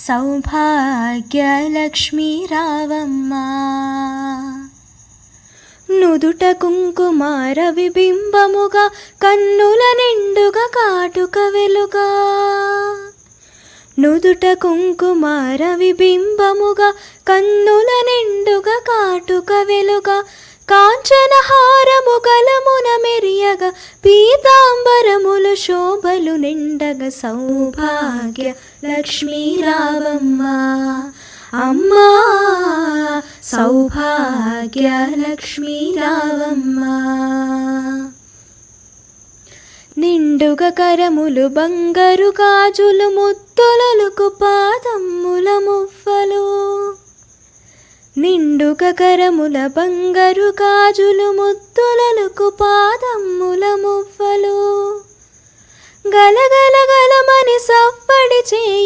సౌభాగ్యలక్ష్మీ రావమ్మా. నుదుట కుంకుమార విబింబముగా కన్నుల నిండుగా కాటుక వెలుగా. నుదుట కుంకుమార విబింబముగా కన్నుల నిండుగా కాటుక వెలుగా. కాంచనహారము గలమున మెరియగా పీతాంబరములు శోభలు నిండగా. సౌభాగ్య లక్ష్మీ రావమ్మా అమ్మా, సౌభాగ్య లక్ష్మీ రావమ్మా. నిండుగా కరములు బంగారు గాజులు ముత్తులలకు పాదమ్ముల మువ్వలు. నిండుగా కరముల బంగారు గాజులు ముత్తులలకు పాదమ్ముల మువ్వలు. గలగల గలమని సవ్వడి చేయ